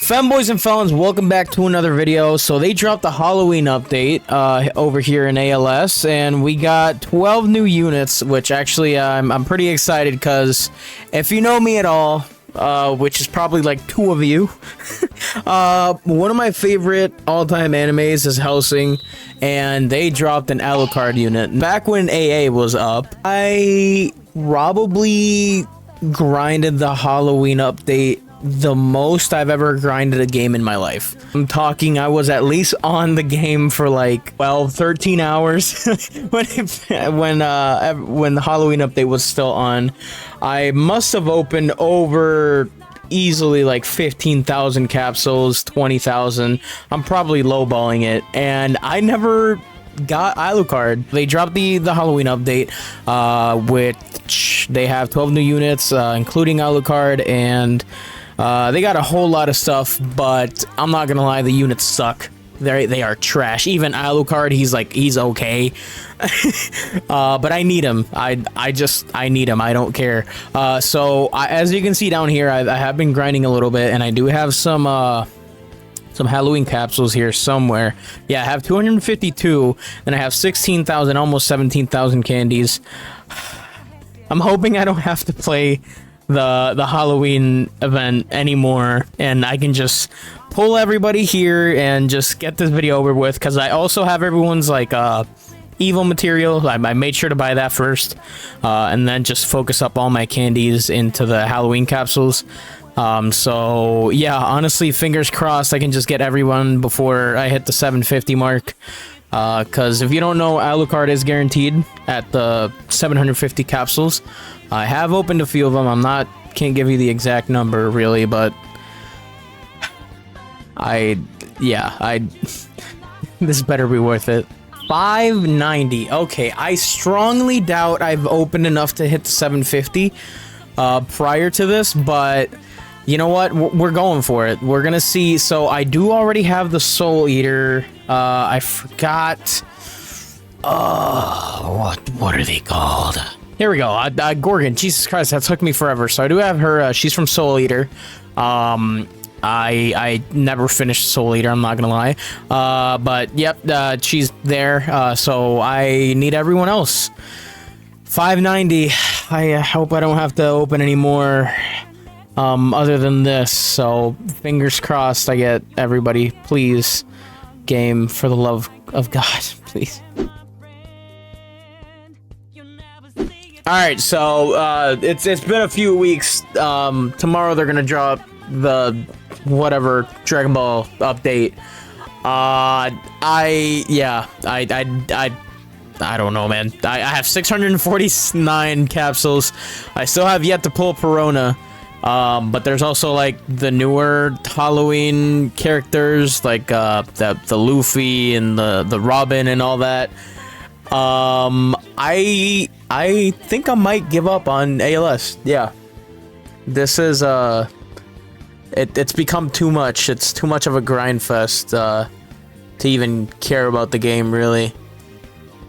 Femboys and felons, welcome back to another video. So they dropped the Halloween update over here in ALS, and we got 12 new units, which actually I'm pretty excited because if you know me at all, which is probably like 2 of you, one of my favorite all-time animes is Hellsing, and they dropped an Alucard unit. Back when AA was up, I probably grinded the Halloween update the most I've ever grinded a game in my life. I'm talking, I was at least on the game for like 12, 13 hours when the Halloween update was still on. I must have opened over easily like 15,000 capsules, 20,000. I'm probably lowballing it, and I never got Alucard. They dropped the Halloween update, which they have 12 new units, including Alucard, and they got a whole lot of stuff, but I'm not gonna lie, the units suck. They are trash. Even Alucard, he's okay. But I need him. I need him. I don't care. As you can see down here, I have been grinding a little bit, and I do have some Halloween capsules here somewhere. Yeah, I have 252, and I have 16,000, almost 17,000 candies. I'm hoping I don't have to play the Halloween event anymore, and I can just pull everybody here and just get this video over with, because I also have everyone's like evil material. I made sure to buy that first, and then just focus up all my candies into the Halloween capsules. So yeah, honestly, fingers crossed I can just get everyone before I hit the 750 mark. Because if you don't know, Alucard is guaranteed at the 750 capsules. I have opened a few of them. Can't give you the exact number really, but this better be worth it. 590. Okay, I strongly doubt I've opened enough to hit the 750 prior to this, but you know what? We're going for it. We're gonna see. So I do already have the Soul Eater. I forgot. What are they called? Here we go. Gorgon. Jesus Christ, that took me forever. So I do have her. She's from Soul Eater. I never finished Soul Eater, I'm not gonna lie. But yep, she's there. So I need everyone else. 590. I hope I don't have to open any more other than this. So fingers crossed I get everybody. Please, game, for the love of God, please. Alright, so it's been a few weeks. Tomorrow they're gonna drop the whatever Dragon Ball update. I don't know, man. I have 649 capsules. I still have yet to pull Perona. But there's also like the newer Halloween characters, like the Luffy and the Robin and all that. I think I might give up on ALS. Yeah, this is it's become too much. It's too much of a grind fest to even care about the game, really.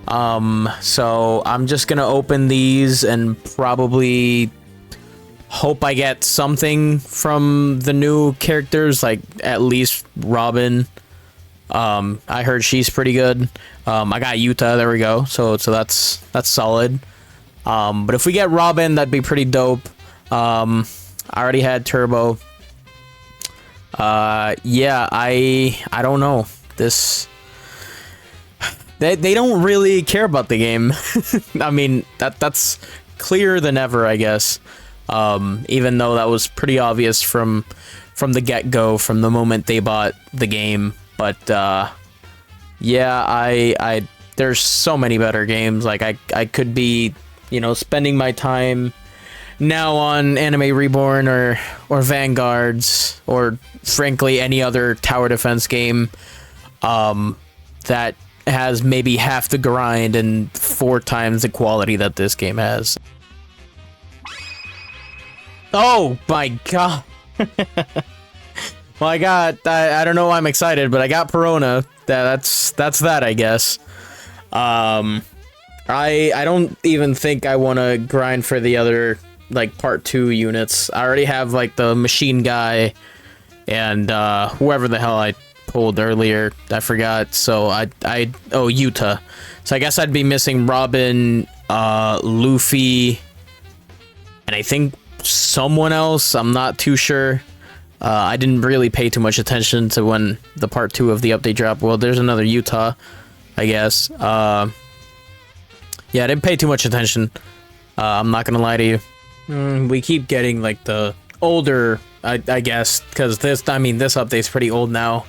So I'm just gonna open these and probably hope I get something from the new characters, like at least Robin. I heard she's pretty good. I got Yuta, there we go. So that's solid. But if we get Robin, that'd be pretty dope. I already had Turbo. Yeah, I don't know. They don't really care about the game. I mean, that's clearer than ever, I guess. Even though that was pretty obvious from the get-go, from the moment they bought the game. But yeah, there's so many better games. Like I could be, spending my time now on Anime Reborn or Vanguards, or frankly any other tower defense game that has maybe half the grind and 4 times the quality that this game has. Oh my god. Well, I don't know why I'm excited, but I got Perona. That's that, I guess. I don't even think I want to grind for the other, like, part 2 units. I already have, like, the machine guy and whoever the hell I pulled earlier, I forgot. So oh, Utah. So I guess I'd be missing Robin, Luffy, and I think someone else. I'm not too sure. I didn't really pay too much attention to when the part 2 of the update dropped. Well, there's another Utah, I guess. Yeah, I didn't pay too much attention. I'm not gonna lie to you. We keep getting like the older, I guess, because this update's pretty old now.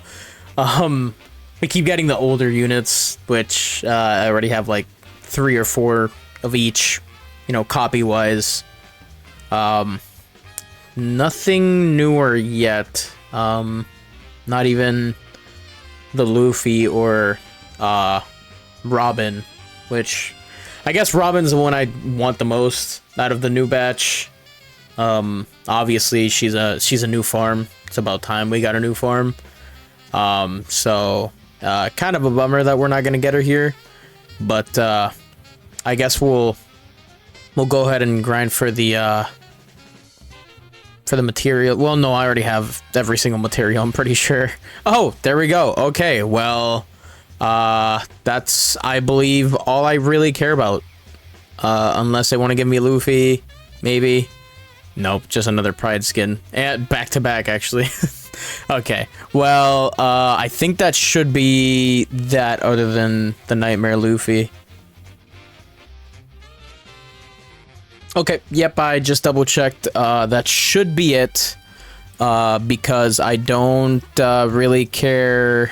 We keep getting the older units, which I already have like 3 or 4 of each, you know, copy-wise. Nothing newer yet. Not even the Luffy or Robin, which I guess Robin's the one I want the most out of the new batch. Obviously she's a new farm. It's about time we got a new farm. So kind of a bummer that we're not gonna get her here, but I guess we'll go ahead and grind for the material. Well, no, I already have every single material, I'm pretty sure. Oh, there we go. Okay, well, that's, I believe, all I really care about. Unless they want to give me Luffy, maybe. Nope, just another Pride skin. And back to back, actually. Okay, well, I think that should be that, other than the Nightmare Luffy. Okay, yep, I just double checked. That should be it, because I don't really care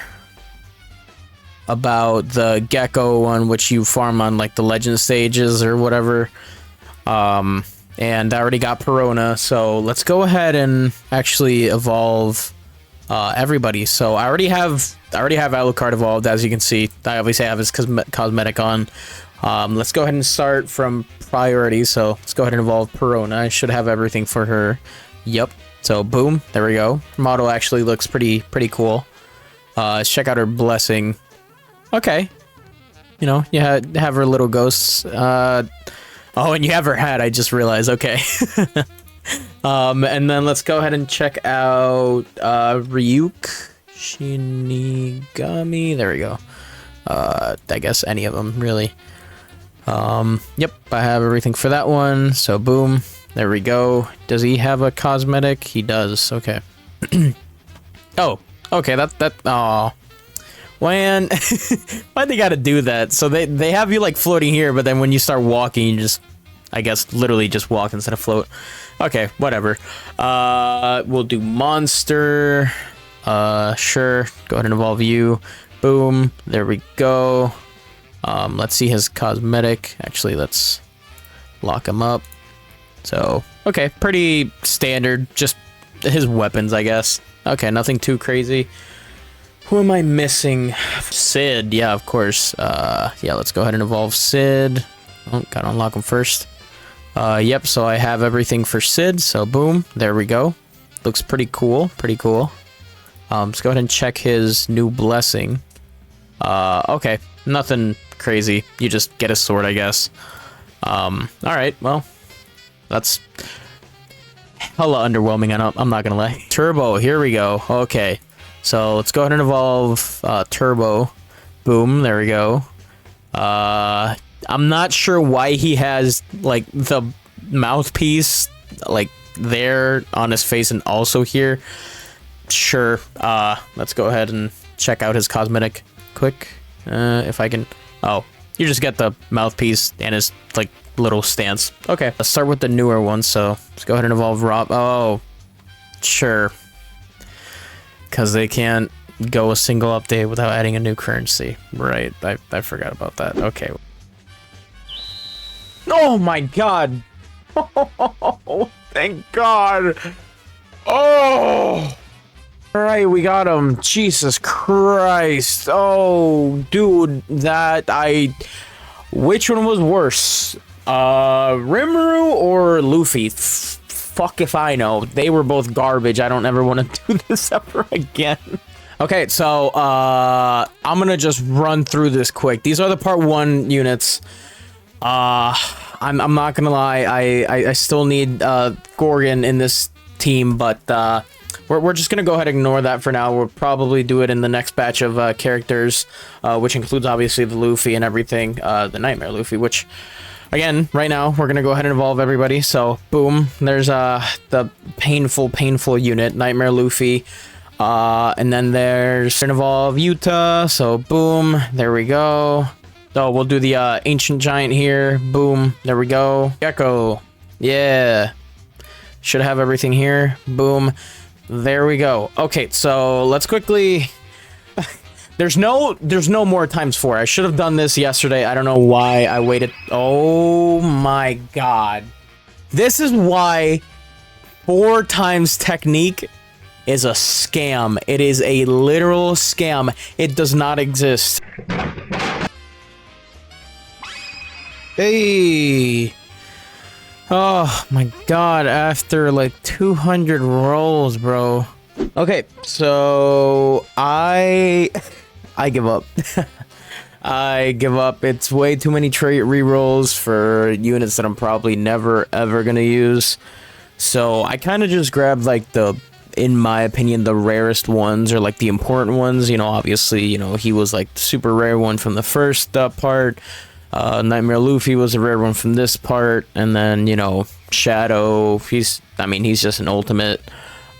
about the Gecko one, which you farm on like the legend stages or whatever. And I already got Perona, so let's go ahead and actually evolve everybody. So I already have Alucard evolved, as you can see. I obviously have his cosmetic on. Let's go ahead and start from priority. So let's go ahead and evolve Perona. I should have everything for her. Yep. So boom, there we go. Her model actually looks pretty cool. Let's check out her blessing. Okay. You know, you have her little ghosts. Oh, and you have her hat, I just realized. Okay. And then let's go ahead and check out Ryuk Shinigami. There we go. I guess any of them, really. Yep, I have everything for that one. So boom, there we go. Does he have a cosmetic? He does. Okay. Oh, okay. Oh, man, why'd they gotta do that? So they have you like floating here, but then when you start walking, you just, I guess, literally just walk instead of float. Okay, whatever. We'll do monster. Sure. Go ahead and evolve you. Boom. There we go. Let's see his cosmetic. Actually, let's lock him up. So, okay, pretty standard. Just his weapons, I guess. Okay, nothing too crazy. Who am I missing? Sid, yeah, of course. Yeah, let's go ahead and evolve Sid. Oh, gotta unlock him first. Yep, so I have everything for Sid, so boom, there we go. Looks pretty cool, let's go ahead and check his new blessing. Okay, nothing crazy. You just get a sword, I guess. Alright, well, that's hella underwhelming, I'm not gonna lie. Turbo, here we go. Okay, so let's go ahead and evolve Turbo. Boom, there we go. I'm not sure why he has, like, the mouthpiece, like, there on his face and also here. Sure, let's go ahead and check out his cosmetic quick. If I can... Oh, you just get the mouthpiece and his, like, little stance. Okay, let's start with the newer one, so let's go ahead and evolve Rob. Oh, sure. Because they can't go a single update without adding a new currency. Right, I forgot about that. Okay. Oh my god! Oh, thank god! Oh! Alright, we got him. Jesus Christ. Oh, dude, which one was worse? Rimuru or Luffy? Fuck if I know. They were both garbage. I don't ever want to do this ever again. Okay, so, I'm gonna just run through this quick. These are the part 1 units. I'm not gonna lie, I still need Gorgon in this team, but we're just gonna go ahead and ignore that for now. We'll probably do it in the next batch of characters, which includes obviously the Luffy and everything, the Nightmare Luffy, which again, right now we're gonna go ahead and evolve everybody. So boom, there's the painful unit, Nightmare Luffy, and then there's an evolve Yuta. So boom, there we go. So we'll do the ancient giant here. Boom, there we go. Gecko, yeah. Should have everything here. Boom. There we go. Okay, so let's quickly... there's no more ×4. I should have done this yesterday. I don't know why I waited. Oh my god. This is why 4 times technique is a scam. It is a literal scam. It does not exist. Hey. Oh my god, after like 200 rolls, bro. Okay, so I give up. I give up. It's way too many trait rerolls for units that I'm probably never ever gonna use. So I kind of just grabbed like in my opinion, the rarest ones, or like the important ones. You know, obviously, you know, he was like the super rare one from the first part. Nightmare Luffy was a rare one from this part, and then, you know, Shadow, he's just an ultimate,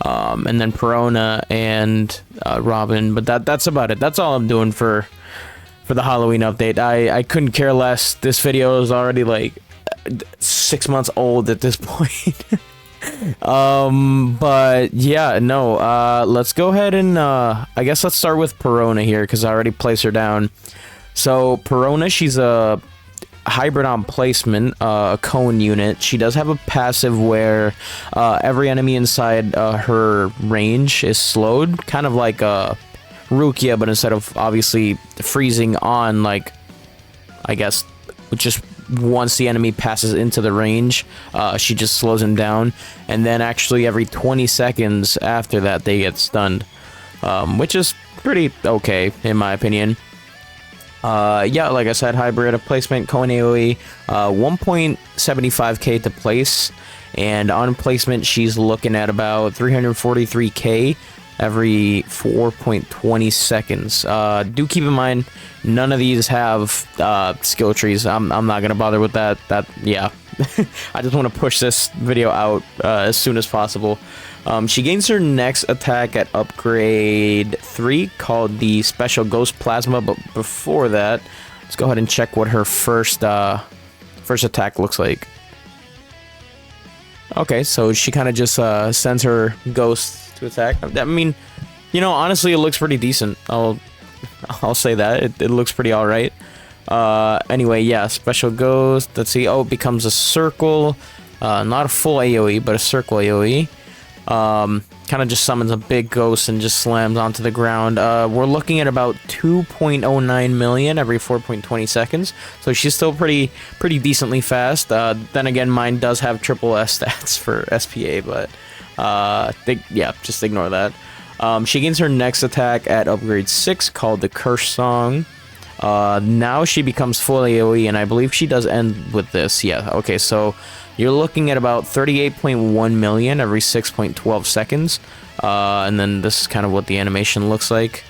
and then Perona and Robin, but that's about it. That's all I'm doing for the Halloween update. I couldn't care less. This video is already like 6 months old at this point. But yeah, no, let's go ahead and I guess let's start with Perona here, because I already placed her down. So Perona, she's a hybrid on placement, a cone unit. She does have a passive where every enemy inside her range is slowed, kind of like Rukia, but instead of obviously freezing on, like, I guess just once the enemy passes into the range, she just slows him down, and then actually every 20 seconds after that they get stunned, which is pretty okay in my opinion. Yeah, like I said, hybrid of placement, cone AoE, 1.75k to place, and on placement she's looking at about 343k every 4.20 seconds. Do keep in mind, none of these have skill trees. I'm not gonna bother with that. Yeah. I just want to push this video out as soon as possible. She gains her next attack at upgrade 3, called the Special Ghost Plasma, but before that, let's go ahead and check what her first attack looks like. Okay, so she kind of just sends her ghost to attack. I mean, you know, honestly, it looks pretty decent. I'll say that. It looks pretty alright. Anyway, yeah, Special Ghost. Let's see. Oh, it becomes a circle. Not a full AoE, but a circle AoE. Kind of just summons a big ghost and just slams onto the ground. We're looking at about 2.09 million every 4.20 seconds. So she's still pretty decently fast. Then again, mine does have triple S stats for SPA, but yeah, just ignore that. She gains her next attack at upgrade 6, called the Curse Song. Now she becomes full AoE, and I believe she does end with this. Yeah, okay, so you're looking at about 38.1 million every 6.12 seconds. And then this is kind of what the animation looks like.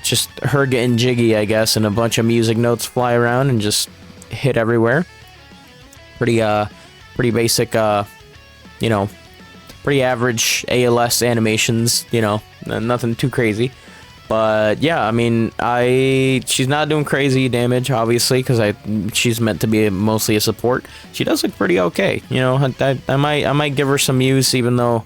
Just her getting jiggy, I guess, and a bunch of music notes fly around and just hit everywhere. Pretty basic, you know, pretty average ALS animations, you know, nothing too crazy. But yeah, I mean, she's not doing crazy damage, obviously, because she's meant to be mostly a support. She does look pretty okay, you know. I might give her some use, even though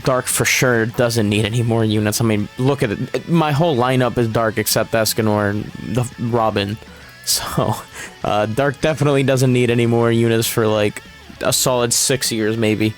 Dark for sure doesn't need any more units. I mean, look at it. My whole lineup is Dark except Escanor and the Robin. So Dark definitely doesn't need any more units for like a solid 6 years, maybe.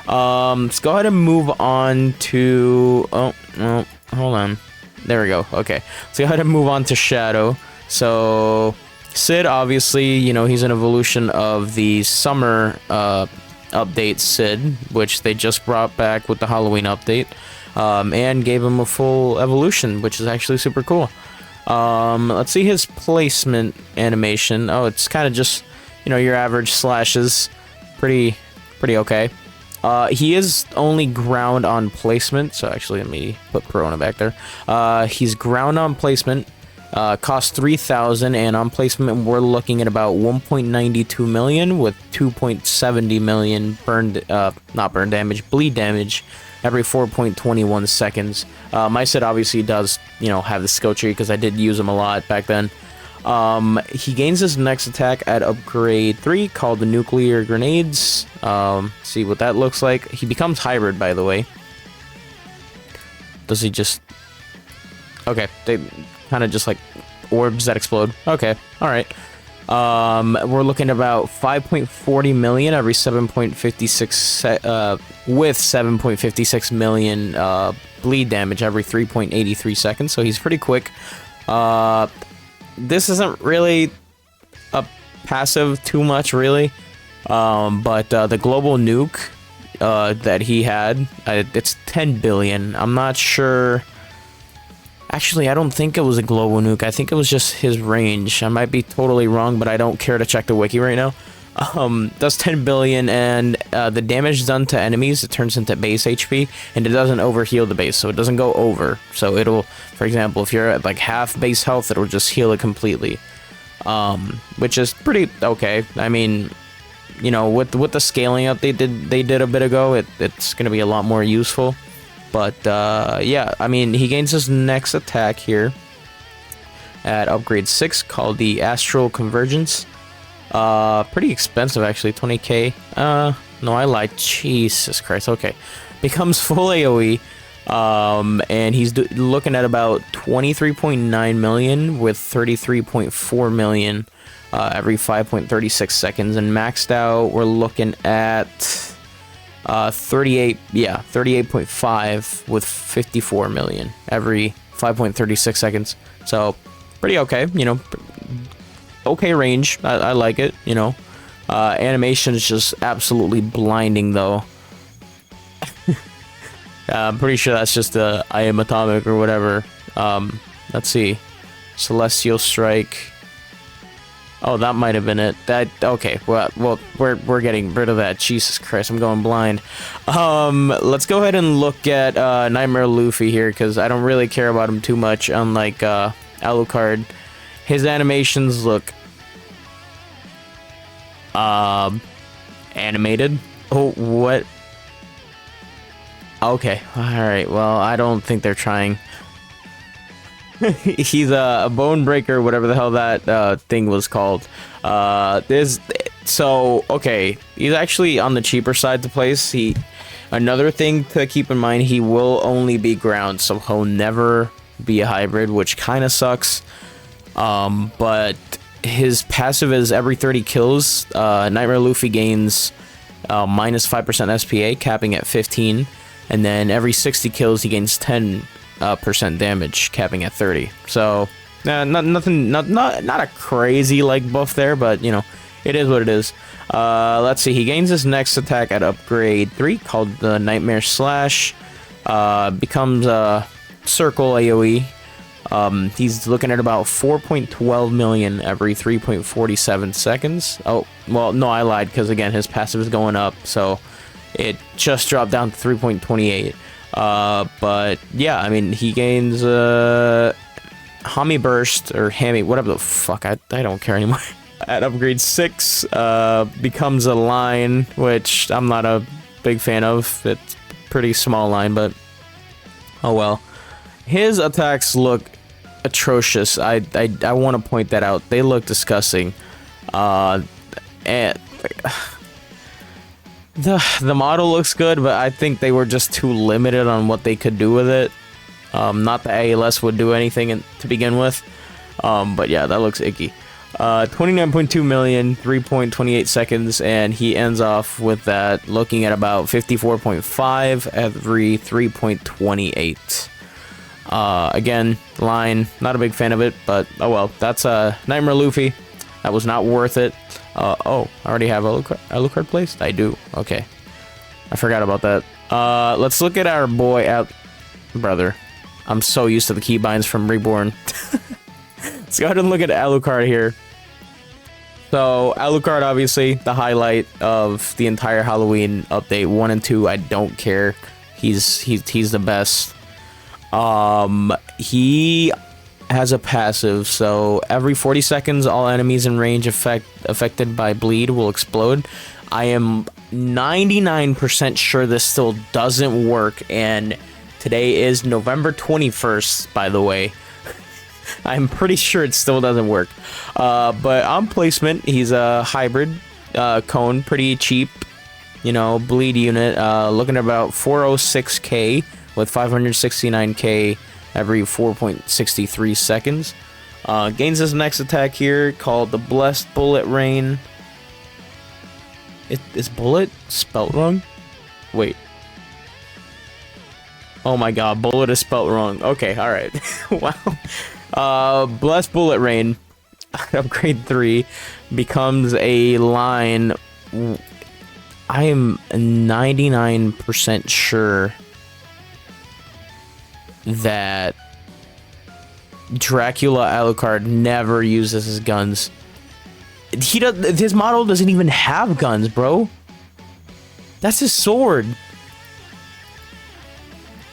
Let's go ahead and move on to... Oh, well, hold on. There we go. Okay. Let's go ahead and move on to Shadow. So, Sid, obviously, you know, he's an evolution of the summer update Sid, which they just brought back with the Halloween update, and gave him a full evolution, which is actually super cool. Let's see his placement animation. Oh, it's kind of just, you know, your average slashes. Pretty okay. He is only ground on placement, so actually let me put Perona back there. He's ground on placement, costs 3,000, and on placement we're looking at about 1.92 million with 2.70 million not burn damage, bleed damage every 4.21 seconds. My set obviously does, you know, have the skill tree because I did use him a lot back then. He gains his next attack at upgrade 3 called the nuclear grenades. See what that looks like. He becomes hybrid, by the way. Does he just... Okay, they kind of just like orbs that explode. Okay, alright. We're looking at about 5.40 million every 7.56 with 7.56 million bleed damage every 3.83 seconds, so he's pretty quick. This isn't really a passive too much, really, but the global nuke that he had, it's 10 billion. I'm not sure. Actually, I don't think it was a global nuke. I think it was just his range. I might be totally wrong, but I don't care to check the wiki right now. Does 10 billion, and the damage done to enemies, it turns into base HP, and it doesn't overheal the base, so it doesn't go over. So it'll, for example, if you're at like half base health, it'll just heal it completely, which is pretty okay. I mean, you know, with the scaling up they did a bit ago, it's gonna be a lot more useful. But yeah, I mean, he gains his next attack here at upgrade 6 called the Astral Convergence. Pretty expensive actually, 20k. No, I lied. Jesus Christ. Okay, becomes full AoE, and he's looking at about 23.9 million with 33.4 million every 5.36 seconds, and maxed out we're looking at 38.5 with 54 million every 5.36 seconds. So pretty okay, you know. Okay range. I like it, you know. Animation is just absolutely blinding, though. I'm pretty sure that's just the I am atomic or whatever. Let's see. Celestial Strike. Oh, that might have been it. That okay. Well, we're getting rid of that. Jesus Christ, I'm going blind. Let's go ahead and look at Nightmare Luffy here, because I don't really care about him too much. Unlike Alucard. His animations look animated. Oh, what? Okay, alright, well, I don't think they're trying. He's a bone breaker, whatever the hell that thing was called. So, okay, he's actually on the cheaper side to place. Another thing to keep in mind, he will only be ground, so he'll never be a hybrid, which kind of sucks. But his passive is every 30 kills, Nightmare Luffy gains minus 5% SPA, capping at 15, and then every 60 kills he gains 10% damage, capping at 30. So, not a crazy like buff there, but you know, it is what it is. Let's see, he gains his next attack at upgrade 3 called the Nightmare Slash. Becomes a circle AoE. He's looking at about 4.12 million every 3.47 seconds. Oh, well, no, I lied, because again, his passive is going up, so it just dropped down to 3.28. But yeah, I mean, he gains Hami Burst, or Hammy, whatever the fuck, I don't care anymore. At upgrade 6, becomes a line, which I'm not a big fan of. It's a pretty small line, but oh well. His attacks look atrocious. I want to point that out. They look disgusting. And the model looks good, but I think they were just too limited on what they could do with it. Not that ALS would do anything to begin with. But yeah, that looks icky. 29.2 million, 3.28 seconds, and he ends off with that looking at about 54.5 every 3.28. Again, line, not a big fan of it, but oh well, that's Nightmare Luffy. That was not worth it. Oh, I already have Alucard placed? I do. Okay. I forgot about that. Let's look at our boy brother. I'm so used to the keybinds from Reborn. Let's go ahead and look at Alucard here. So Alucard, obviously the highlight of the entire Halloween update. 1 and 2, I don't care. He's the best. He has a passive, so every 40 seconds, all enemies in range affected by bleed will explode. I am 99% sure this still doesn't work, and today is November 21st, by the way. I'm pretty sure it still doesn't work. But on placement, he's a hybrid cone, pretty cheap, you know, bleed unit, looking at about 406k with 569k every 4.63 seconds. Gains his next attack here called the Blessed Bullet Rain. Is bullet spelt wrong? Wait. Oh my god, bullet is spelt wrong. Okay, alright. Wow. Blessed Bullet Rain, upgrade 3, becomes a line. I am 99% sure that Dracula Alucard never uses his guns. His model doesn't even have guns, bro. That's his sword.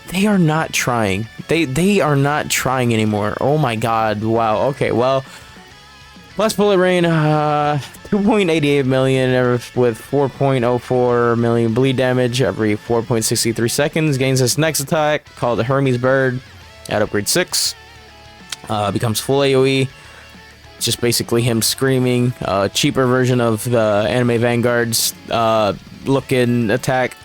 They are not trying. They are not trying anymore. Oh my god. Wow. Okay, well, Blessed Bullet Rain, 2.88 million with 4.04 million bleed damage every 4.63 seconds. Gains his next attack called the Hermes Bird at upgrade 6. Becomes full AoE. It's just basically him screaming. Cheaper version of the anime Vanguard's looking attack.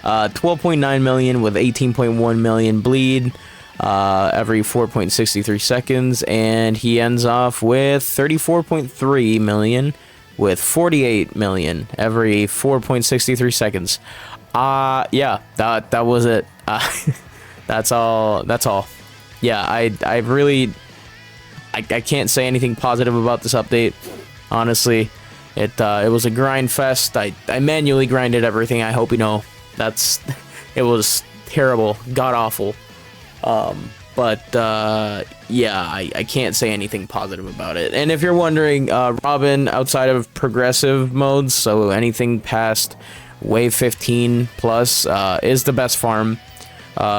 12.9 million with 18.1 million bleed every 4.63 seconds, and he ends off with 34.3 million with 48 million every 4.63 seconds. Yeah, that was it. That's all. Yeah, I really can't say anything positive about this update. Honestly, it was a grind fest. I manually grinded everything. I hope you know. It was terrible, god awful. But yeah, I can't say anything positive about it. And if you're wondering, Robin, outside of progressive modes, so anything past wave 15 plus, is the best farm.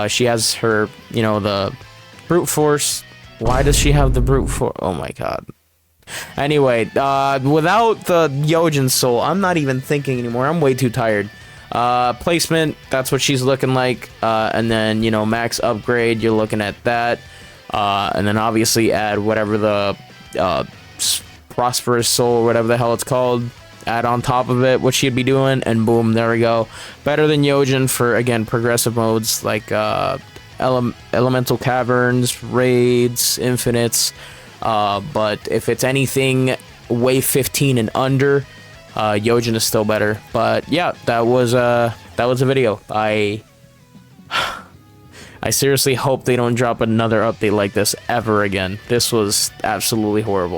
She has her, you know, the brute force. Why does she have the brute force? Oh my god. Anyway, without the Yojin soul, I'm not even thinking anymore. I'm way too tired. Placement, that's what she's looking like. And then, you know, max upgrade, you're looking at that. And then obviously add whatever the prosperous soul, whatever the hell it's called, add on top of it what she'd be doing, and boom, there we go. Better than Yojin for, again, progressive modes like elemental caverns, raids, infinites. But if it's anything wave 15 and under, Yojin is still better. But yeah, that was a video. I seriously hope they don't drop another update like this ever again. This was absolutely horrible.